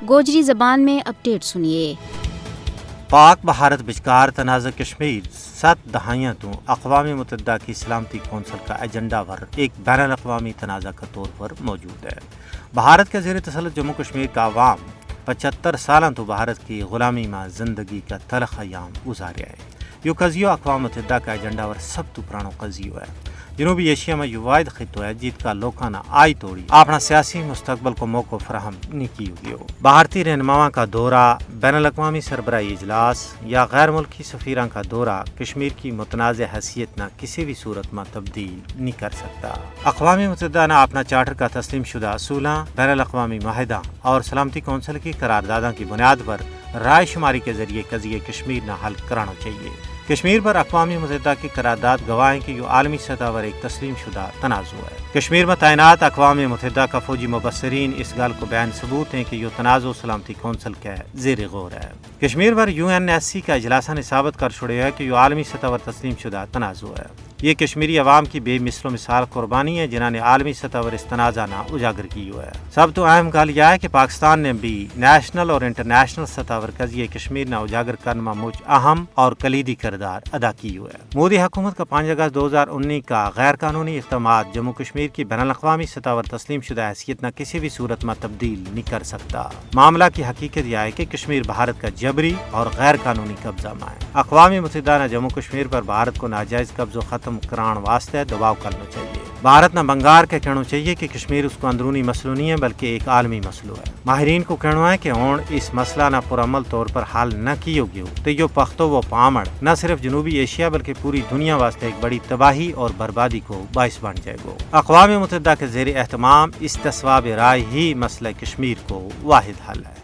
گوجری زبان میں اپڈیٹ سنیے۔ پاک بھارت بچکار تنازع کشمیر 7 دہائیاں تو اقوام متحدہ کی سلامتی کونسل کا ایجنڈا پر ایک بین الاقوامی تنازع کا طور پر موجود ہے۔ بھارت کے زیر تسلط جموں کشمیر کا عوام 75 سالاں تو بھارت کی غلامی میں زندگی کا تلخ ایام گزاریا ہے۔ یہ قضیہ اقوام متحدہ کا ایجنڈا پر سب تو پرانو قضیہ ہے۔ جنوبی ایشیا میں یہ واحد خطہ ہے جیت کا لوکاں نہ آئی توڑی اپنا سیاسی مستقبل کو موقع فراہم نہیں کی ہوئی ہو۔ بھارتی رہنماؤں کا دورہ، بین الاقوامی سربراہی اجلاس یا غیر ملکی سفیراں کا دورہ کشمیر کی متنازع حیثیت نہ کسی بھی صورت میں تبدیل نہیں کر سکتا۔ اقوام متحدہ نے اپنا چارٹر کا تسلیم شدہ اصولاں، بین الاقوامی معاہدہ اور سلامتی کونسل کی قراردادوں کی بنیاد پر رائے شماری کے ذریعے قضیہ کشمیر نہ حل کرانا چاہیے۔ کشمیر پر اقوام متحدہ کی قرارداد گواہ ہے کہ یہ عالمی سطح پر ایک تسلیم شدہ تنازع ہے۔ کشمیر میں تعینات اقوام متحدہ کا فوجی مبصرین اس گل کو بیان ثبوت ہیں کہ یہ تنازع سلامتی کونسل کے زیر غور ہے۔ کشمیر پر UNSC کا اجلاسہ نے ثابت کر چھوڑا ہے کہ یہ عالمی سطح پر تسلیم شدہ تنازع ہے۔ یہ کشمیری عوام کی بے مثل و مثال قربانی ہے جنہوں نے عالمی سطح پر اس تنازع نہ اجاگر کی ہے۔ سب تو اہم گل یہ ہے کہ پاکستان نے بھی نیشنل اور انٹرنیشنل سطح پر قضیہ کشمیر نہ اجاگر کرنے میں مجھ اہم اور کلیدی کردار ادا کی ہے۔ مودی حکومت کا 5 اگست 2019 کا غیر قانونی اقدامات جموں کشمیر کی بین الاقوامی سطح پر تسلیم شدہ حیثیت نہ کسی بھی صورت میں تبدیل نہیں کر سکتا۔ معاملہ کی حقیقت یہ ہے کہ کشمیر بھارت کا جبری اور غیر قانونی قبضہ میں ہے۔ اقوام متحدہ نے جموں کشمیر پر بھارت کو ناجائز قبضہ ختم کران واسطے دباؤ کرنا چاہیے۔ بھارت نہ بنگار کے کہنا چاہیے کہ کشمیر اس کو اندرونی مسئلہ نہیں ہے بلکہ ایک عالمی مسئلہ ہے۔ ماہرین کو کہنا ہے کہ ہون اس مسئلہ نہ پرعمل طور پر حل نہ کیو گیو تو یہ پختو و پامڑ نہ صرف جنوبی ایشیا بلکہ پوری دنیا واسطے ایک بڑی تباہی اور بربادی کو باعث بن جائے گا۔ اقوام متحدہ کے زیر اہتمام اس تصواب رائے ہی مسئلہ کشمیر کو واحد حل ہے۔